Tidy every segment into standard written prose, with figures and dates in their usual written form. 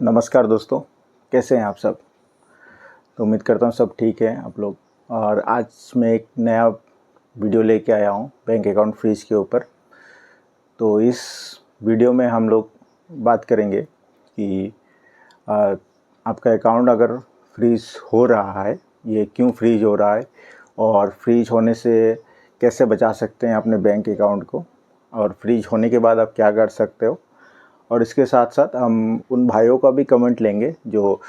नमस्कार दोस्तों, कैसे हैं आप सब। तो उम्मीद करता हूँ सब ठीक है आप लोग। और आज मैं एक नया वीडियो लेके आया हूँ बैंक अकाउंट फ्रीज के ऊपर। तो इस वीडियो में हम लोग बात करेंगे कि आपका अकाउंट अगर फ्रीज हो रहा है, ये क्यों फ्रीज हो रहा है और फ्रीज होने से कैसे बचा सकते हैं अपने बैंक अकाउंट को, और फ्रीज होने के बाद आप क्या कर सकते हो। और इसके साथ साथ हम उन भाइयों का भी कमेंट लेंगे जो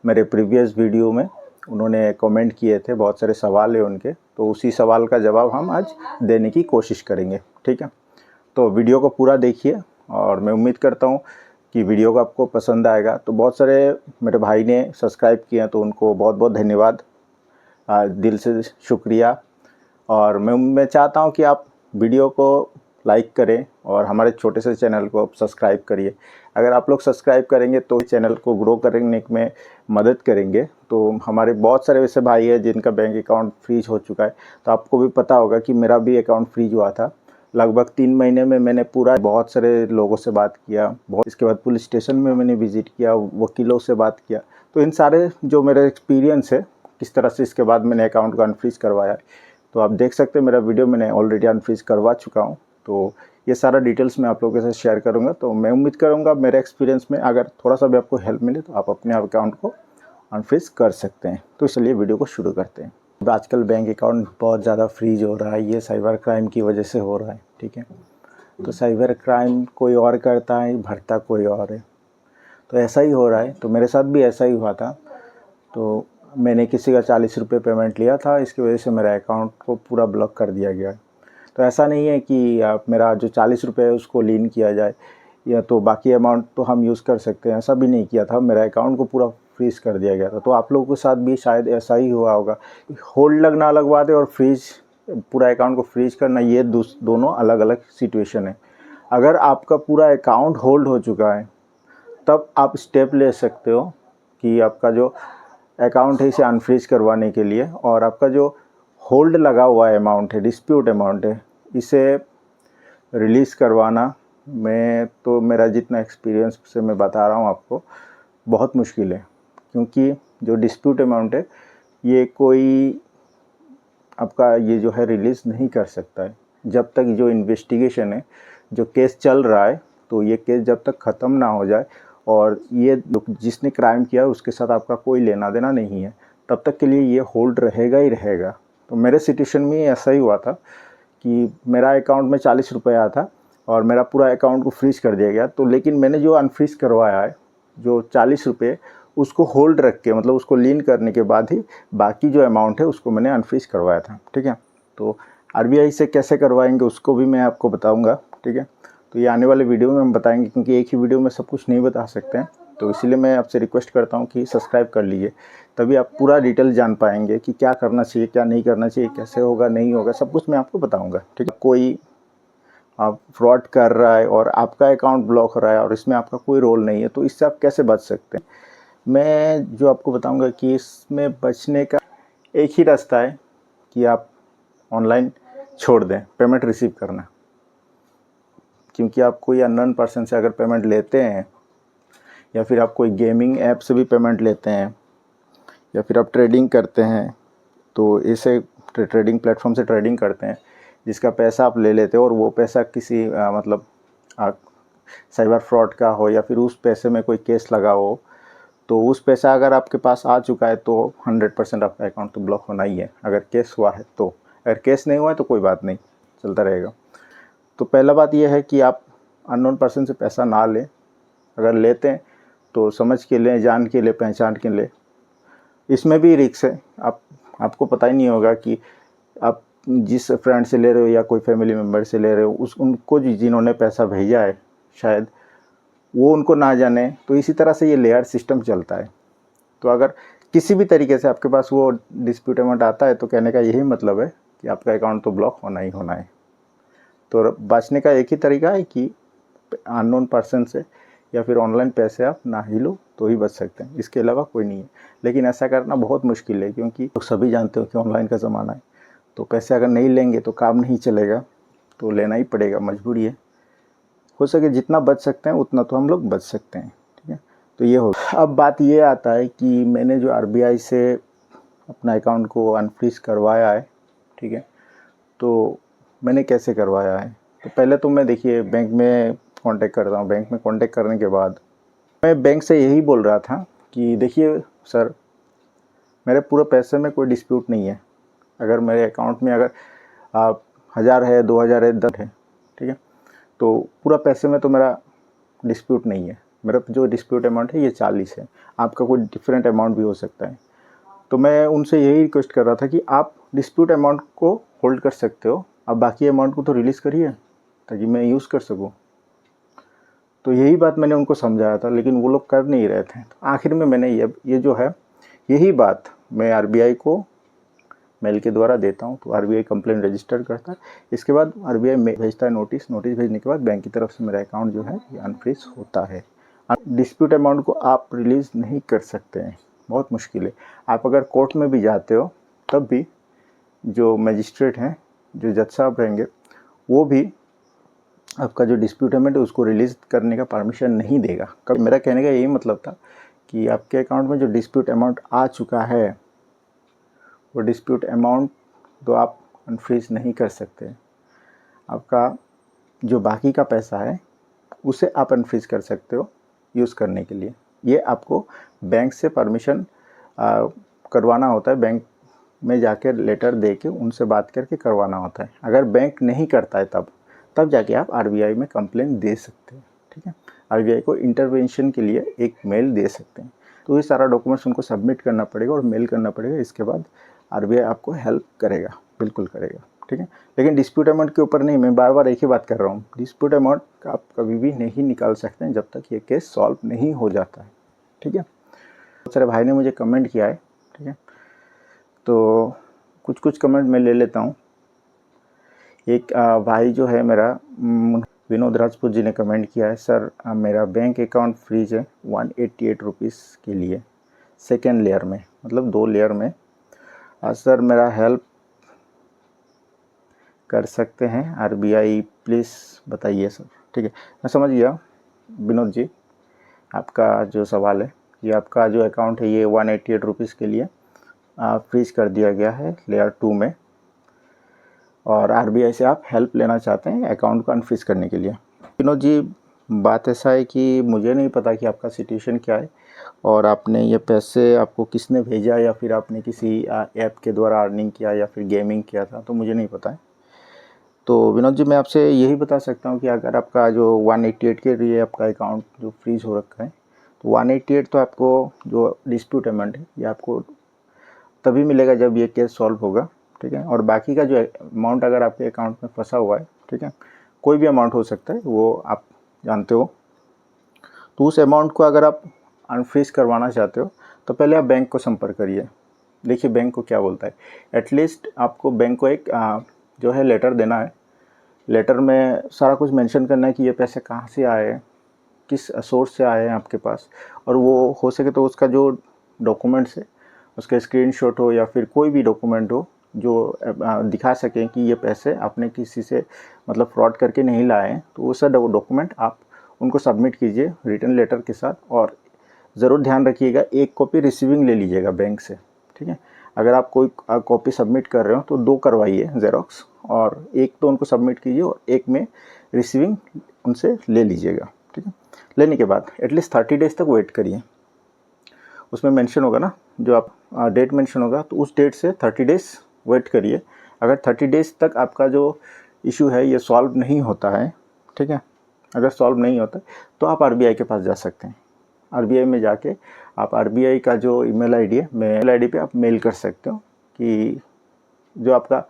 मेरे प्रीवियस वीडियो में उन्होंने कमेंट किए थे। बहुत सारे सवाल है उनके, तो उसी सवाल का जवाब हम आज देने की कोशिश करेंगे। ठीक है, तो वीडियो को पूरा देखिए और मैं उम्मीद करता हूँ कि वीडियो को आपको पसंद आएगा। तो बहुत सारे मेरे भाई ने सब्सक्राइब किए हैं, तो उनको बहुत बहुत धन्यवाद, दिल से शुक्रिया। और मैं चाहता हूँ कि आप वीडियो को लाइक करें और हमारे छोटे से चैनल को आप सब्सक्राइब करिए। अगर आप लोग सब्सक्राइब करेंगे तो चैनल को ग्रो करने में मदद करेंगे। तो हमारे बहुत सारे वैसे भाई हैं जिनका बैंक अकाउंट फ्रीज हो चुका है। तो आपको भी पता होगा कि मेरा भी अकाउंट फ्रीज हुआ था। लगभग 3 महीने में मैंने पूरा बहुत सारे लोगों से बात किया, इसके बाद पुलिस स्टेशन में मैंने विज़िट किया, वकीलों से बात किया। तो इन सारे जो मेरा एक्सपीरियंस है किस तरह से इसके बाद मैंने अकाउंट को अनफ्रीज करवाया, तो आप देख सकते हैं मेरा वीडियो मैंने ऑलरेडी अनफ्रीज करवा चुका हूँ। तो ये सारा डिटेल्स मैं आप लोगों के साथ शेयर करूँगा। तो मैं उम्मीद करूँगा मेरे एक्सपीरियंस में अगर थोड़ा सा भी आपको हेल्प मिले तो आप अपने अकाउंट को अनफ्रीज कर सकते हैं। तो इसलिए वीडियो को शुरू करते हैं। आजकल बैंक अकाउंट बहुत ज़्यादा फ्रीज हो रहा है, ये साइबर क्राइम की वजह से हो रहा है। ठीक है, तो साइबर क्राइम कोई और करता है, भरता कोई और है। तो ऐसा ही हो रहा है। तो मेरे साथ भी ऐसा ही हुआ था। तो मैंने किसी का 40 रुपये पेमेंट लिया था, इसकी वजह से मेरा अकाउंट को पूरा ब्लॉक कर दिया गया। तो ऐसा नहीं है कि आप मेरा जो 40 रुपये है उसको लीन किया जाए या तो बाकी अमाउंट तो हम यूज़ कर सकते हैं, ऐसा भी नहीं किया था। मेरा अकाउंट को पूरा फ्रीज़ कर दिया गया था। तो आप लोगों के साथ भी शायद ऐसा ही हुआ होगा। होल्ड लगना अलग बात है और फ्रीज, पूरा अकाउंट को फ्रीज करना, ये दोनों अलग अलग सिचुएशन है। अगर आपका पूरा अकाउंट होल्ड हो चुका है तब आप स्टेप ले सकते हो कि आपका जो अकाउंट है इसे अनफ्रीज करवाने के लिए, और आपका जो होल्ड लगा हुआ अमाउंट है, डिस्प्यूट अमाउंट है, इसे रिलीज़ करवाना। मैं तो मेरा जितना एक्सपीरियंस से मैं बता रहा हूँ आपको, बहुत मुश्किल है। क्योंकि जो डिस्प्यूट अमाउंट है ये कोई आपका ये जो है रिलीज़ नहीं कर सकता है जब तक जो इन्वेस्टिगेशन है, जो केस चल रहा है, तो ये केस जब तक ख़त्म ना हो जाए और ये जिसने क्राइम किया है उसके साथ आपका कोई लेना देना नहीं है, तब तक के लिए ये होल्ड रहेगा ही रहेगा। तो मेरे सिचुएशन में ऐसा ही हुआ था कि मेरा अकाउंट में 40 रुपये आया था और मेरा पूरा अकाउंट को फ्रीज कर दिया गया। तो लेकिन मैंने जो अनफ्रीज करवाया है, जो 40 रुपये, उसको होल्ड रख के, मतलब उसको लीन करने के बाद ही बाकी जो अमाउंट है उसको मैंने अनफ्रीज करवाया था। ठीक है, तो आरबीआई से कैसे करवाएंगे उसको भी मैं आपको बताऊंगा। ठीक है, तो ये आने वाले वीडियो में हम बताएंगे, क्योंकि एक ही वीडियो में सब कुछ नहीं बता सकते हैं। तो इसीलिए मैं आपसे रिक्वेस्ट करता हूँ कि सब्सक्राइब कर लीजिए, तभी आप पूरा डिटेल जान पाएंगे कि क्या करना चाहिए, क्या नहीं करना चाहिए, कैसे होगा नहीं होगा, सब कुछ मैं आपको बताऊँगा। ठीक है, कोई आप फ्रॉड कर रहा है और आपका अकाउंट ब्लॉक हो रहा है और इसमें आपका कोई रोल नहीं है, तो इससे आप कैसे बच सकते हैं, मैं जो आपको बताऊंगा कि इसमें बचने का एक ही रास्ता है कि आप ऑनलाइन छोड़ दें पेमेंट रिसीव करना। क्योंकि आप कोई अननोन पर्सन से अगर पेमेंट लेते हैं, या फिर आप कोई गेमिंग ऐप से भी पेमेंट लेते हैं, या फिर आप ट्रेडिंग करते हैं, तो इसे ट्रेडिंग प्लेटफॉर्म से ट्रेडिंग करते हैं, जिसका पैसा आप ले लेते हो और वो पैसा किसी मतलब साइबर फ्रॉड का हो या फिर उस पैसे में कोई केस लगा हो, तो उस पैसा अगर आपके पास आ चुका है तो 100% आपका अकाउंट तो ब्लॉक होना ही है। अगर केस हुआ है तो, अगर केस नहीं हुआ है तो कोई बात नहीं, चलता रहेगा। तो पहला बात यह है कि आप अननोन पर्सन से पैसा ना लें। अगर लेते हैं तो समझ के लें, जान के लें, पहचान के लें। इसमें भी रिस्क है, आपको पता ही नहीं होगा कि आप जिस फ्रेंड से ले रहे हो या कोई फैमिली मेम्बर से ले रहे हो, उनको जिन्होंने पैसा भेजा है शायद वो उनको ना जाने। तो इसी तरह से ये लेयर सिस्टम चलता है। तो अगर किसी भी तरीके से आपके पास वो डिस्प्यूट अमाउंट आता है, तो कहने का यही मतलब है कि आपका अकाउंट तो ब्लॉक होना ही होना है। तो बचने का एक ही तरीका है कि अननोन पर्सन से या फिर ऑनलाइन पैसे आप ना ही लो तो ही बच सकते हैं, इसके अलावा कोई नहीं है। लेकिन ऐसा करना बहुत मुश्किल है, क्योंकि तो सभी जानते हो कि ऑनलाइन का ज़माना है। तो पैसे अगर नहीं लेंगे तो काम नहीं चलेगा, तो लेना ही पड़ेगा, मजबूरी है। हो सके जितना बच सकते हैं उतना तो हम लोग बच सकते हैं। ठीक है, तो ये हो। अब बात ये आता है कि मैंने जो आरबीआई से अपना अकाउंट को अनफ्रीज करवाया है, ठीक है, तो मैंने कैसे करवाया है। तो पहले तो मैं देखिए बैंक में कांटेक्ट करता हूँ। बैंक में कांटेक्ट करने के बाद मैं बैंक से यही बोल रहा था कि देखिए सर, मेरे पूरे पैसे में कोई डिस्प्यूट नहीं है। अगर मेरे अकाउंट में अगर 1000 है, 2000 है, 10 है, ठीक है, तो पूरा पैसे में तो मेरा डिस्प्यूट नहीं है। मेरा जो डिस्प्यूट अमाउंट है ये 40 है। आपका कोई डिफरेंट अमाउंट भी हो सकता है। तो मैं उनसे यही रिक्वेस्ट कर रहा था कि आप डिस्प्यूट अमाउंट को होल्ड कर सकते हो, आप बाकी अमाउंट को तो रिलीज़ करिए ताकि मैं यूज़ कर सकूँ। तो यही बात मैंने उनको समझाया था, लेकिन वो लोग कर नहीं रहे थे। तो आखिर में मैंने ये जो है यही बात मैं आरबीआई को मेल के द्वारा देता हूँ। तो आरबीआई कंप्लेंट रजिस्टर करता है। इसके बाद आरबीआई भेजता है नोटिस भेजने के बाद बैंक की तरफ से मेरा अकाउंट जो है ये अनफ्रीज होता है। डिस्प्यूट अमाउंट को आप रिलीज़ नहीं कर सकते हैं, बहुत मुश्किल है। आप अगर कोर्ट में भी जाते हो तब भी जो मजिस्ट्रेट हैं, जो जज साहब रहेंगे, वो भी आपका जो डिस्प्यूट अमाउंट है उसको रिलीज़ करने का परमिशन नहीं देगा। कभी मेरा कहने का यही मतलब था कि आपके अकाउंट में जो डिस्प्यूट अमाउंट आ चुका है वो डिस्प्यूट अमाउंट तो आप अनफ्रीज नहीं कर सकते। आपका जो बाकी का पैसा है उसे आप अनफ्रीज कर सकते हो यूज़ करने के लिए। ये आपको बैंक से परमिशन करवाना होता है। बैंक में जाकर लेटर दे के उनसे बात करके करवाना होता है। अगर बैंक नहीं करता है तब जाके आप आरबीआई में कंप्लेंट दे सकते हैं, ठीक है। आरबीआई को इंटरवेंशन के लिए एक मेल दे सकते हैं। तो ये सारा डॉक्यूमेंट्स उनको सबमिट करना पड़ेगा और मेल करना पड़ेगा। इसके बाद आरबीआई आपको हेल्प करेगा, बिल्कुल करेगा, ठीक है। लेकिन डिस्प्यूट अमाउंट के ऊपर नहीं, मैं बार बार एक ही बात कर रहा हूँ, डिस्प्यूट अमाउंट आप कभी भी नहीं निकाल सकते हैं जब तक ये केस सॉल्व नहीं हो जाता है, ठीक है। बहुत सारे भाई ने मुझे कमेंट किया है, ठीक है, तो कुछ कमेंट मैं ले लेता हूँ। एक भाई जो है मेरा विनोद राजपूत जी ने कमेंट किया है, सर मेरा बैंक अकाउंट फ्रीज है 188 रुपीज़ के लिए, सेकेंड लेयर में, मतलब 2 लेयर में। सर मेरा हेल्प कर सकते हैं आरबीआई, प्लीज़ बताइए सर, ठीक है। मैं समझ गया विनोद जी आपका जो सवाल है। ये आपका जो अकाउंट है ये 188 रुपीज़ के लिए फ्रीज कर दिया गया है लेयर 2 में, और आरबीआई से आप हेल्प लेना चाहते हैं अकाउंट को अनफ्रीज करने के लिए। विनोद जी, बात ऐसा है कि मुझे नहीं पता कि आपका सिचुएशन क्या है और आपने ये पैसे आपको किसने भेजा, या फिर आपने किसी ऐप के द्वारा अर्निंग किया या फिर गेमिंग किया था, तो मुझे नहीं पता है। तो विनोद जी, मैं आपसे यही बता सकता हूँ कि अगर आपका जो 188 के लिए आपका अकाउंट जो फ्रीज हो रखा है, तो 188 तो आपको जो डिस्प्यूट अमाउंट है ये आपको तभी मिलेगा जब ये केस सॉल्व होगा, ठीक है। और बाकी का जो अमाउंट अगर आपके अकाउंट में फंसा हुआ है, ठीक है, कोई भी अमाउंट हो सकता है, वो आप जानते हो, तो उस अमाउंट को अगर आप अनफ्रीज करवाना चाहते हो तो पहले आप बैंक को संपर्क करिए। देखिए बैंक को क्या बोलता है। एटलीस्ट आपको बैंक को एक जो है लेटर देना है। लेटर में सारा कुछ मेंशन करना है कि ये पैसे कहाँ से आए हैं, किस सोर्स से आए हैं आपके पास, और वो हो सके तो उसका जो डॉक्यूमेंट्स है उसका स्क्रीनशॉट हो या फिर कोई भी डॉक्यूमेंट हो जो दिखा सकें कि ये पैसे आपने किसी से मतलब फ्रॉड करके नहीं लाए हैं। तो वो सब डॉक्यूमेंट आप उनको सबमिट कीजिए रिटन लेटर के साथ। और ज़रूर ध्यान रखिएगा, एक कॉपी रिसीविंग ले लीजिएगा बैंक से, ठीक है। अगर आप कोई कॉपी सबमिट कर रहे हो तो 2 करवाइए ज़ेरॉक्स, और एक तो उनको सबमिट कीजिए और एक में रिसीविंग उनसे ले लीजिएगा, ठीक है। लेने के बाद एटलीस्ट 30 डेज़ तक वेट करिए। उसमें मेंशन होगा ना, जो आप डेट मेंशन होगा, तो उस डेट से 30 डेज़ वेट करिए। अगर 30 डेज़ तक आपका जो इशू है ये सॉल्व नहीं होता है, ठीक है, अगर सॉल्व नहीं होता तो आप आरबीआई के पास जा सकते हैं। आरबीआई में जाके आप आरबीआई का जो ईमेल आईडी है, मेल आईडी पे आप मेल कर सकते हो कि जो आपका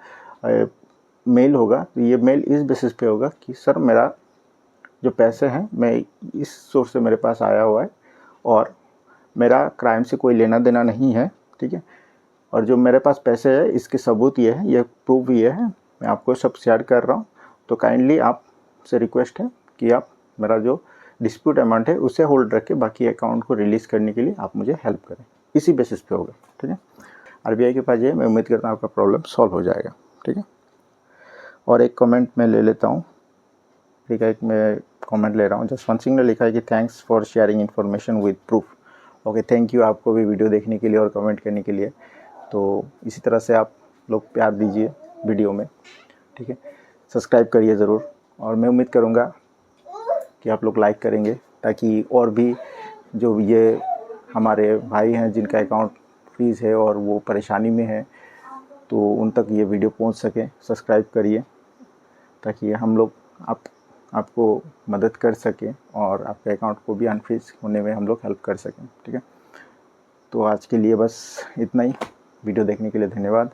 मेल होगा, तो ये मेल इस बेसिस पे होगा कि सर मेरा जो पैसे हैं मैं इस सोर्स से मेरे पास आया हुआ है और मेरा क्राइम से कोई लेना देना नहीं है, ठीक है, और जो मेरे पास पैसे है इसके सबूत ये है, ये प्रूफ ये है, मैं आपको सब शेयर कर रहा हूँ। तो काइंडली आपसे रिक्वेस्ट है कि आप मेरा जो डिस्प्यूट अमाउंट है उसे होल्ड रख के बाकी अकाउंट को रिलीज़ करने के लिए आप मुझे हेल्प करें। इसी बेसिस पे होगा, ठीक है। आरबीआई के पास जाइए, मैं उम्मीद करता हूँ आपका प्रॉब्लम सॉल्व हो जाएगा, ठीक है। और एक कमेंट मैं ले लेता हूँ, ठीक है। एक मैं कमेंट ले रहा हूँ। जसवंत सिंह ने लिखा है कि thanks for sharing information with proof. Okay, thank you आपको भी वीडियो देखने के लिए और कमेंट करने के लिए। तो इसी तरह से आप लोग प्यार दीजिए वीडियो में, ठीक है। सब्सक्राइब करिए ज़रूर, और मैं उम्मीद करूँगा कि आप लोग लाइक करेंगे, ताकि और भी जो ये हमारे भाई हैं जिनका अकाउंट फ्रीज़ है और वो परेशानी में है, तो उन तक ये वीडियो पहुंच सके। सब्सक्राइब करिए ताकि हम लोग आपको मदद कर सकें और आपके अकाउंट को भी अनफ्रीज होने में हम लोग हेल्प कर सकें, ठीक है। तो आज के लिए बस इतना ही। वीडियो देखने के लिए धन्यवाद।